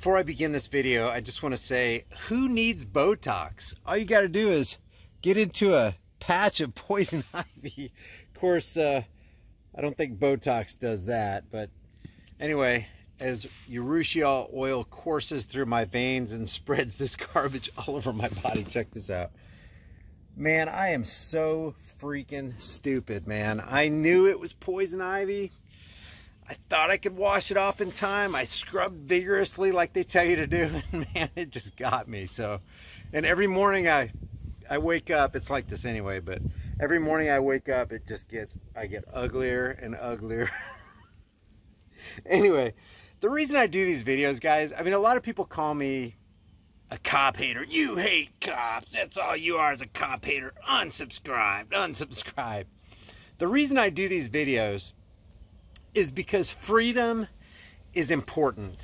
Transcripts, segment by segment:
Before I begin this video, I just want to say, who needs Botox? All you got to do is get into a patch of poison ivy. Of course, I don't think Botox does that, but anyway, as urushiol oil courses through my veins and spreads this garbage all over my body, check this out. Man, I am so freaking stupid, man. I knew it was poison ivy. I thought I could wash it off in time. I scrubbed vigorously like they tell you to do, and man, it just got me. So, and every morning I wake up, it's like this anyway, but every morning I wake up, I get uglier and uglier. Anyway, the reason I do these videos, guys, I mean, a lot of people call me a cop hater. You hate cops. That's all you are, is a cop hater. Unsubscribe, unsubscribe. The reason I do these videos is because freedom is important.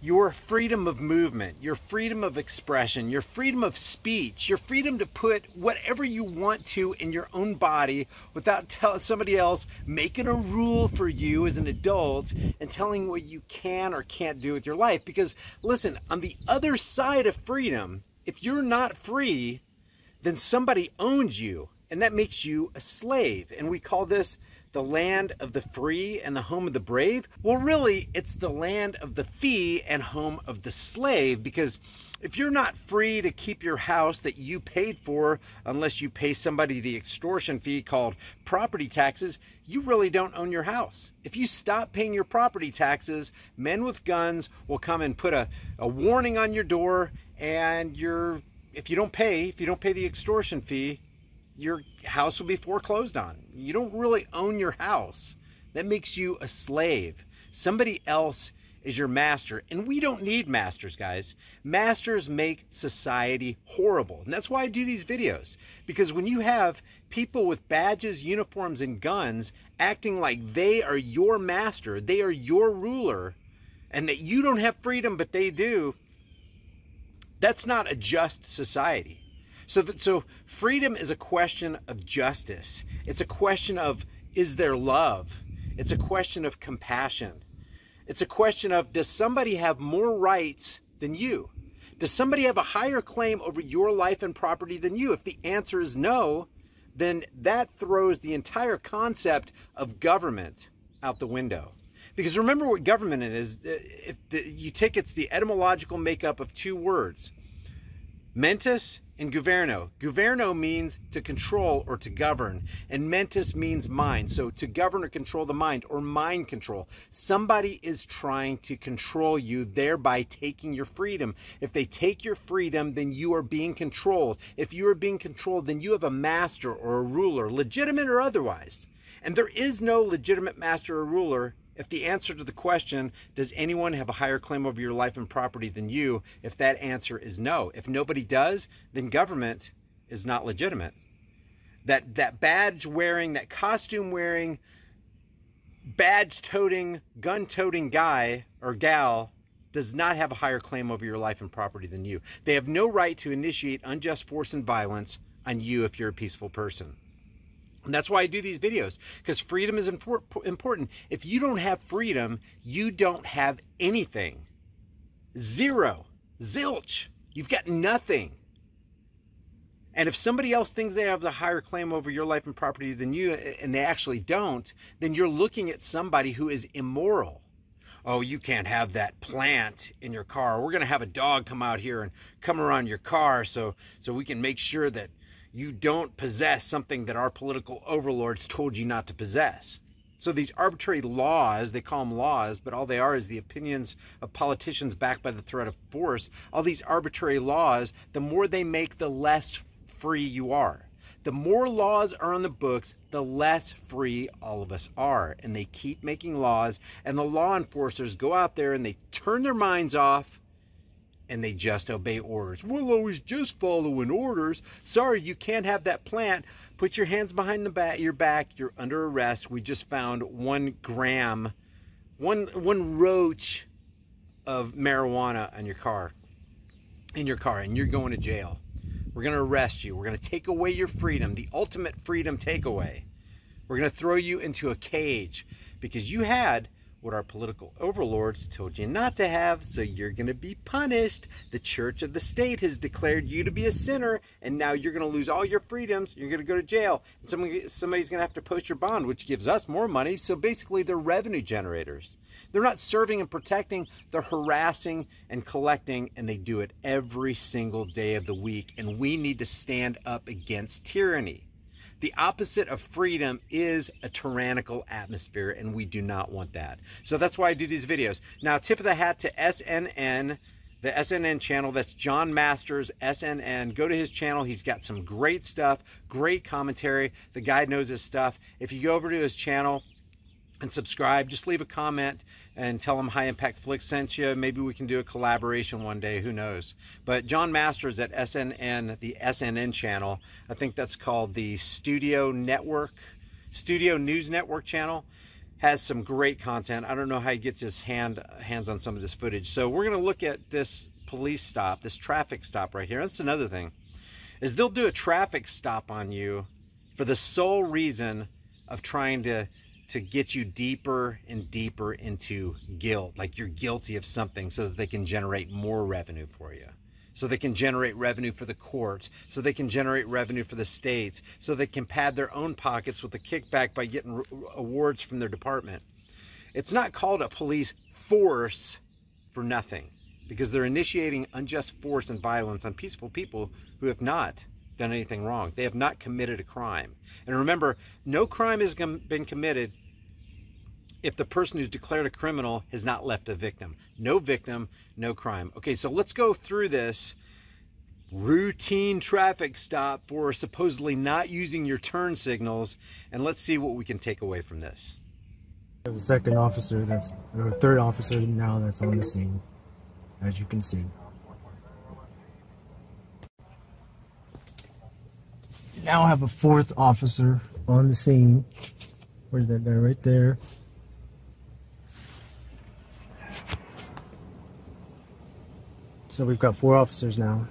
Your freedom of movement, your freedom of expression, your freedom of speech, your freedom to put whatever you want to in your own body without somebody else making a rule for you as an adult and telling what you can or can't do with your life. Because listen, on the other side of freedom, if you're not free, then somebody owns you, and that makes you a slave. And we call this the land of the free and the home of the brave. Well, really, it's the land of the fee and home of the slave, because if you're not free to keep your house that you paid for, unless you pay somebody the extortion fee called property taxes, you really don't own your house. If you stop paying your property taxes, men with guns will come and put a warning on your door, and if you don't pay the extortion fee, your house will be foreclosed on. You don't really own your house. That makes you a slave. Somebody else is your master, and we don't need masters, guys. Masters make society horrible, and that's why I do these videos. Because when you have people with badges, uniforms, and guns acting like they are your master, they are your ruler, and that you don't have freedom but they do, that's not a just society. So freedom is a question of justice. It's a question of, is there love? It's a question of compassion. It's a question of, does somebody have more rights than you? Does somebody have a higher claim over your life and property than you? If the answer is no, then that throws the entire concept of government out the window. Because remember what government is. It's the etymological makeup of two words, mentis and governo. Governo means to control or to govern, and mentis means mind. So to govern or control the mind, or mind control. Somebody is trying to control you, thereby taking your freedom. If they take your freedom, then you are being controlled. If you are being controlled, then you have a master or a ruler, legitimate or otherwise. And there is no legitimate master or ruler if the answer to the question, does anyone have a higher claim over your life and property than you, if that answer is no. If nobody does, then government is not legitimate. That badge wearing, that costume wearing, badge toting, gun toting guy or gal does not have a higher claim over your life and property than you. They have no right to initiate unjust force and violence on you if you're a peaceful person. And that's why I do these videos, because freedom is important. If you don't have freedom, you don't have anything. Zero. Zilch. You've got nothing. And if somebody else thinks they have the higher claim over your life and property than you, and they actually don't, then you're looking at somebody who is immoral. Oh, you can't have that plant in your car. We're going to have a dog come out here and come around your car so we can make sure that you don't possess something that our political overlords told you not to possess. So these arbitrary laws, they call them laws, but all they are is the opinions of politicians backed by the threat of force. All these arbitrary laws, the more they make, the less free you are. The more laws are on the books, the less free all of us are. And they keep making laws, and the law enforcers go out there and they turn their minds off, and they just obey orders. Well, I was just following orders. Sorry, you can't have that plant. Put your hands behind your back. You're under arrest. We just found 1 gram, one roach of marijuana on your car, and you're going to jail. We're going to arrest you. We're going to take away your freedom, the ultimate freedom takeaway. We're going to throw you into a cage because you had what our political overlords told you not to have, so you're going to be punished. The church of the state has declared you to be a sinner, and now you're going to lose all your freedoms. You're going to go to jail, and somebody's going to have to post your bond, which gives us more money. So basically, they're revenue generators. They're not serving and protecting, they're harassing and collecting, and they do it every single day of the week. And we need to stand up against tyranny. The opposite of freedom is a tyrannical atmosphere, and we do not want that. So that's why I do these videos. Now, tip of the hat to SNN, the SNN channel. That's John Masters, SNN. Go to his channel. He's got some great stuff, great commentary. The guy knows his stuff. If you go over to his channel and subscribe, just leave a comment and tell him High Impact Flicks sent you. Maybe we can do a collaboration one day, who knows. But John Masters at SNN, the SNN channel, I think that's called the Studio News Network channel, has some great content. I don't know how he gets his hands on some of this footage. So we're gonna look at this police stop, this traffic stop right here. That's another thing, is they'll do a traffic stop on you for the sole reason of trying to get you deeper and deeper into guilt, like you're guilty of something, so that they can generate more revenue for you, so they can generate revenue for the courts, so they can generate revenue for the states, so they can pad their own pockets with a kickback by getting awards from their department. It's not called a police force for nothing, because they're initiating unjust force and violence on peaceful people who have not done anything wrong. They have not committed a crime. And remember, no crime has been committed if the person who's declared a criminal has not left a victim. No victim, no crime. Okay, so let's go through this routine traffic stop for supposedly not using your turn signals, and let's see what we can take away from this. The second officer, or third officer now that's on the scene, as you can see. Now I have a fourth officer on the scene. Where's that guy? Right there. So we've got 4 officers now.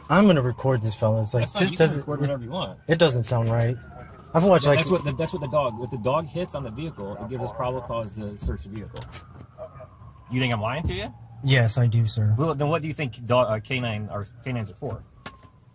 I'm gonna record this, fellas. Like, this doesn't record whatever you want. It doesn't sound right. I've watched like that's what the dog. If the dog hits on the vehicle, it gives us probable cause to search the vehicle. You think I'm lying to you? Yes, I do, sir. Well, then what do you think canines are for?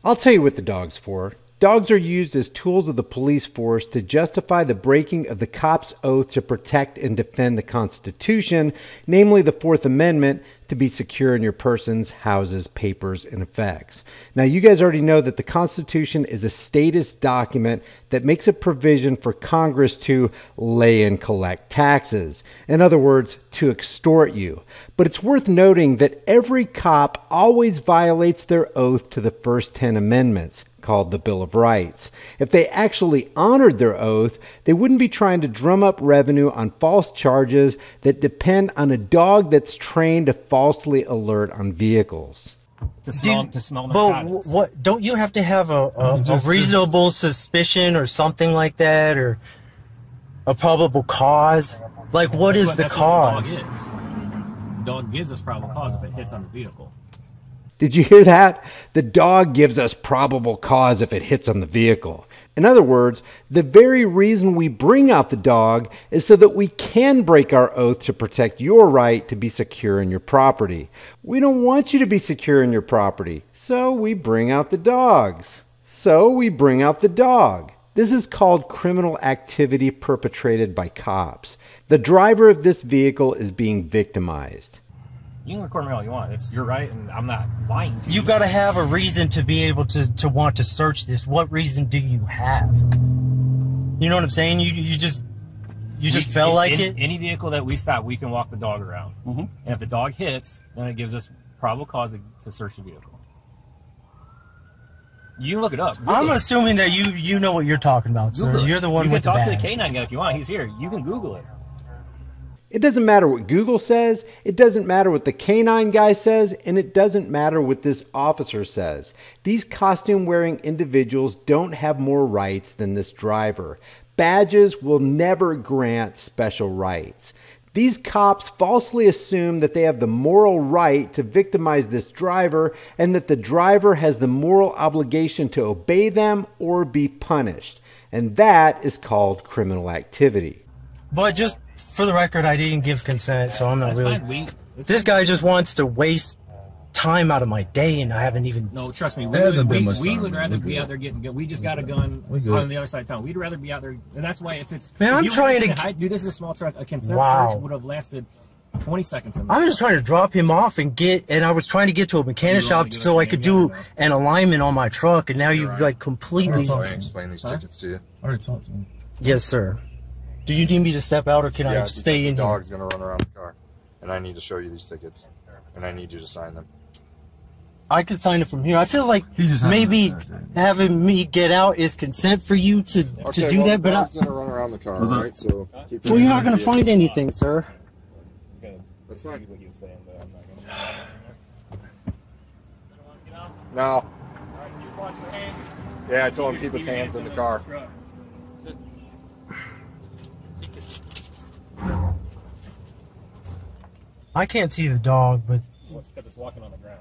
I'll tell you what the dog's for. Dogs are used as tools of the police force to justify the breaking of the cop's oath to protect and defend the Constitution, namely the Fourth Amendment, to be secure in your persons, houses, papers, and effects. Now, you guys already know that the Constitution is a statist document that makes a provision for Congress to lay and collect taxes. In other words, to extort you. But it's worth noting that every cop always violates their oath to the first 10 amendments, called the Bill of Rights. If they actually honored their oath, they wouldn't be trying to drum up revenue on false charges that depend on a dog that's trained to falsely alert on vehicles. To smell narcotics. But what, don't you have to have a reasonable suspicion or something like that, or a probable cause? Like, what is the cause? The dog gives us probable cause if it hits on the vehicle. Did you hear that? The dog gives us probable cause if it hits on the vehicle. In other words, the very reason we bring out the dog is so that we can break our oath to protect your right to be secure in your property. We don't want you to be secure in your property, so we bring out the dogs. This is called criminal activity perpetrated by cops. The driver of this vehicle is being victimized. You can record me all you want. It's your right, and I'm not lying to you. You gotta have a reason to be able to want to search this. What reason do you have? You know what I'm saying? You just felt like it? Any vehicle that we stop, we can walk the dog around. Mm-hmm. And if the dog hits, then it gives us probable cause to search the vehicle. You can look it up. I'm assuming that you know what you're talking about, sir. You're the one with the badge. You can talk to the canine guy if you want. He's here. You can Google it. It doesn't matter what Google says, it doesn't matter what the canine guy says, and it doesn't matter what this officer says. These costume-wearing individuals don't have more rights than this driver. Badges will never grant special rights. These cops falsely assume that they have the moral right to victimize this driver and that the driver has the moral obligation to obey them or be punished. And that is called criminal activity. But just for the record, I didn't give consent, so I'm not That's really. fine. This guy just wants to waste time out of my day, and I haven't even. No, trust me. It hasn't been much We time, would man. rather We be good. out there getting good. We just got a gun We good. on the other side of town. We'd rather be out there, and that's why if it's. Man, if I'm you trying were to- hide, dude, this is a small truck. A consent Wow. search would have lasted 20 seconds. I'm just trying to drop him off and I was trying to get to a mechanic You shop wanna give so us I your could name do yet or an alignment on my truck, and now you like completely. I explain these tickets to you. I already talked to him. Yes, sir. Do you need me to step out, or can I stay in the here? dog's gonna run around the car, and I need to show you these tickets, and I need you to sign them. I could sign it from here. I feel like He's just maybe having me get out is consent for you to do that, The but dog's gonna run around the car, right? So. well, you're not going to find anything, sir. That's fine. What he was saying, but I'm not gonna. No. Yeah, I told him to keep his hands in the car. I can't see the dog, but Well, it's because it's walking on the ground.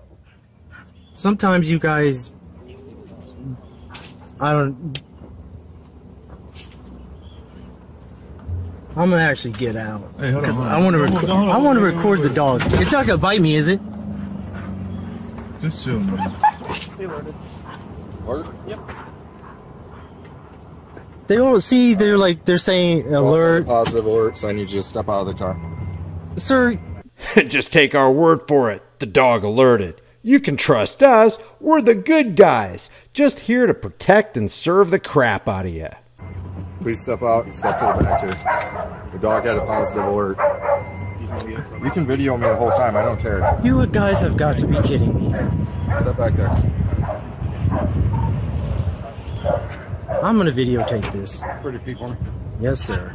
sometimes you guys, I'm gonna actually get out Hey, hold on, because hold on. I want to Hold on, record. hold on, I want to hold on, record hold the dog. It's not gonna bite me, is it? Just chill, man. Alert? They don't see. They're saying alert, Positive alert, so I need you to step out of the car. sir. Just take our word for it. The dog alerted. You can trust us. We're the good guys. Just here to protect and serve the crap out of you. Please step out and step to the back here. The dog had a positive alert. You can video me the whole time, I don't care. You guys have got to be kidding me. Step back there. I'm gonna videotape this. Pretty feet for me. Yes, sir.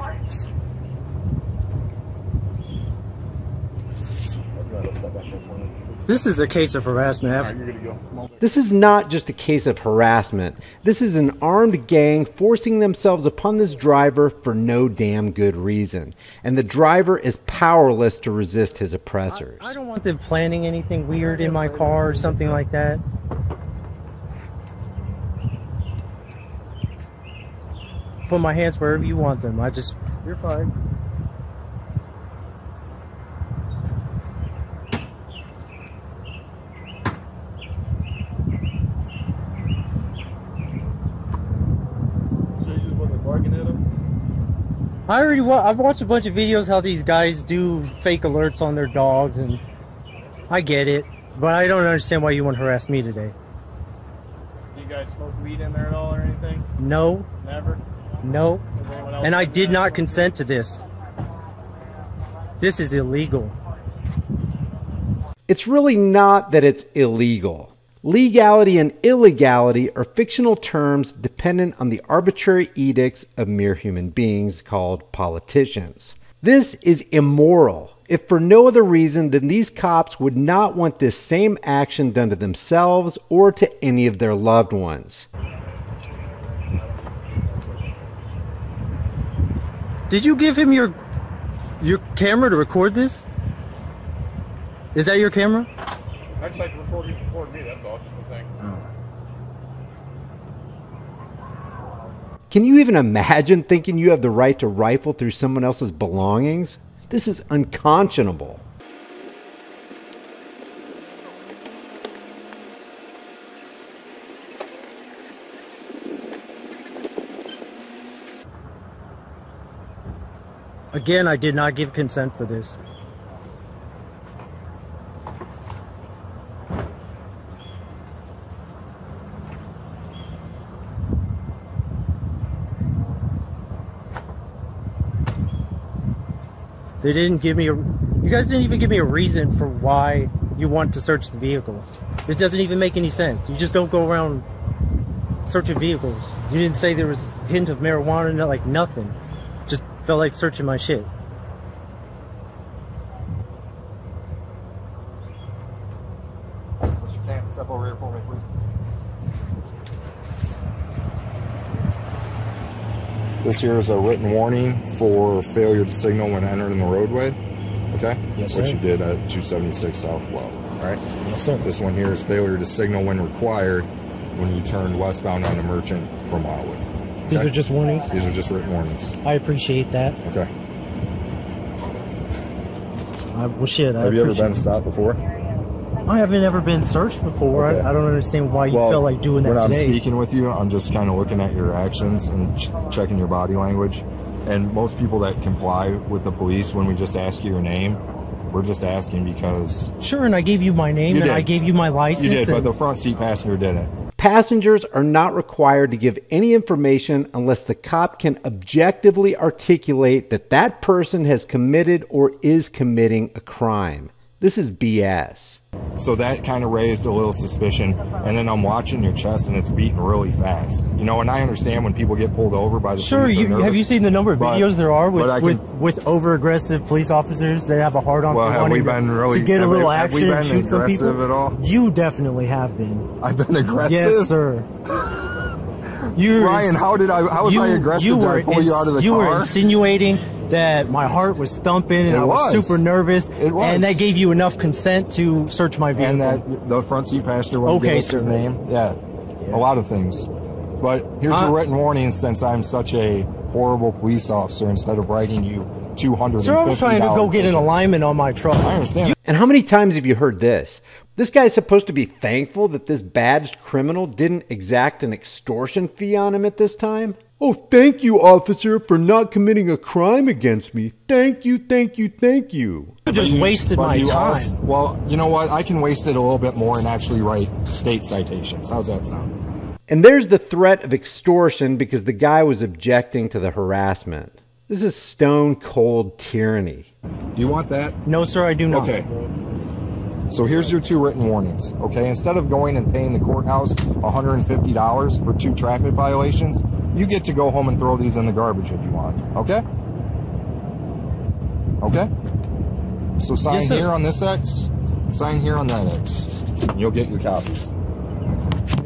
This is a case of harassment. This is not just a case of harassment. This is an armed gang forcing themselves upon this driver for no damn good reason. And the driver is powerless to resist his oppressors. I don't want them planning anything weird in my car or something like that. Put my hands wherever you want them. You're fine. So you just wasn't barking at him? I've watched a bunch of videos how these guys do fake alerts on their dogs, and I get it, but I don't understand why you want to harass me today. Do you guys smoke weed in there at all or anything? No, Never? no, Does anyone else and I do did that? not consent to this. This is illegal. It's really not that it's illegal. Legality and illegality are fictional terms dependent on the arbitrary edicts of mere human beings called politicians. This is immoral, if for no other reason than these cops would not want this same action done to themselves or to any of their loved ones. Did you give him your camera to record this? Is that your camera? I just like to record you record me, that's all. Just the thing. Can you even imagine thinking you have the right to rifle through someone else's belongings? This is unconscionable. Again, I did not give consent for this. They didn't give me you guys didn't even give me a reason for why you want to search the vehicle. It doesn't even make any sense. You just don't go around searching vehicles. You didn't say there was a hint of marijuana, no, like nothing. Just felt like searching my shit. Mr. Camp, step over here for me, please. This here is a written warning for failure to signal when entering the roadway. Okay? Yes, Which sir. you did at 276 Southwell. Alright? Yes, sir. This one here is failure to signal when required when you turned westbound on the Merchant from Wildwood. These Okay? are just warnings. These are just written warnings. I appreciate that. Okay. Well, shit. Have you ever been stopped before? I haven't ever been searched before. Okay. I don't understand why you felt like doing that when today. I'm speaking with you, I'm just kind of looking at your actions and checking your body language. And most people that comply with the police, when we just ask you your name, we're just asking because... Sure, and I gave you my name and I gave you my license. You did, but the front seat passenger didn't. Passengers are not required to give any information unless the cop can objectively articulate that that person has committed or is committing a crime. This is BS. So that kind of raised a little suspicion, and then I'm watching your chest and it's beating really fast. You know, and I understand when people get pulled over by the police. Sure, have you seen the number of videos there are with over-aggressive police officers that have a hard-on for wanting to get a little action and shoot some people? At all? You definitely have been. I've been aggressive? Yes, sir. Ryan, how was I aggressive? Did I pull you out of the car? You were insinuating that my heart was thumping and I was super nervous, and that gave you enough consent to search my vehicle. And that the front seat passenger wouldn't give us his name. Yeah, a lot of things. But here's your written warning, since I'm such a horrible police officer, instead of writing you $250. Sir, I was trying to go get an alignment on my truck. I understand. And how many times have you heard this? This guy's supposed to be thankful that this badged criminal didn't exact an extortion fee on him at this time. Oh, thank you, officer, for not committing a crime against me. Thank you, thank you, thank you. You just wasted my time. Well, you know what? I can waste it a little bit more and actually write state citations. How's that sound? And there's the threat of extortion because the guy was objecting to the harassment. This is stone cold tyranny. Do you want that? No, sir, I do not. Okay. So here's your 2 written warnings, okay? Instead of going and paying the courthouse $150 for 2 traffic violations, you get to go home and throw these in the garbage if you want, okay? Okay? So sign here on this X, sign here on that X, and you'll get your copies.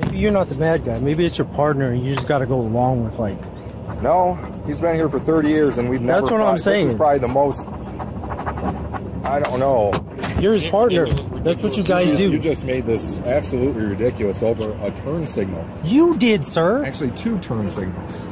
Maybe you're not the bad guy. Maybe it's your partner and you just got to go along with, like... No, he's been here for 30 years and we've never... That's what I'm saying. This is probably the most... I don't know. You're his partner. That's what you guys do. You just made this absolutely ridiculous over a turn signal. You did, sir. Actually, 2 turn signals.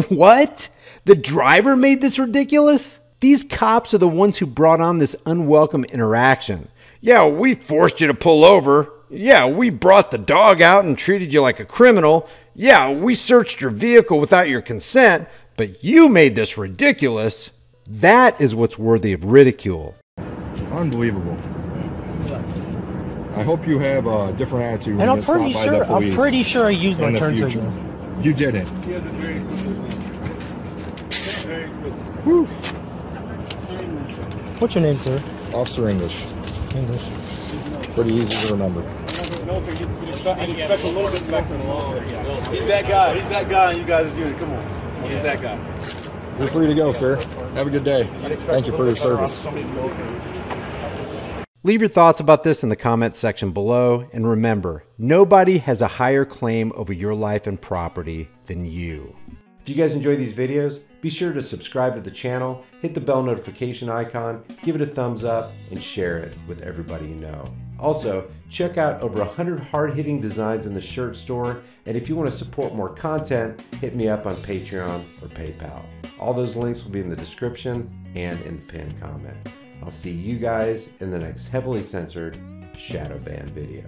What? The driver made this ridiculous? These cops are the ones who brought on this unwelcome interaction. Yeah, we forced you to pull over. Yeah, we brought the dog out and treated you like a criminal. Yeah, we searched your vehicle without your consent, but you made this ridiculous. That is what's worthy of ridicule. Unbelievable. I hope you have a different attitude. And I'm pretty sure I used my turn signals. You didn't. Whew. What's your name, sir? Officer English. English. Pretty easy to remember. He's that guy. He's that guy in you guys' unit. Come on. He's that guy. You're free to go, sir. Have a good day. Thank you for your service. Leave your thoughts about this in the comments section below. And remember, nobody has a higher claim over your life and property than you. If you guys enjoy these videos, be sure to subscribe to the channel, hit the bell notification icon, give it a thumbs up, and share it with everybody you know. Also, check out over 100 hard-hitting designs in the shirt store, and if you want to support more content, hit me up on Patreon or PayPal. All those links will be in the description and in the pinned comment. I'll see you guys in the next heavily censored shadow ban video.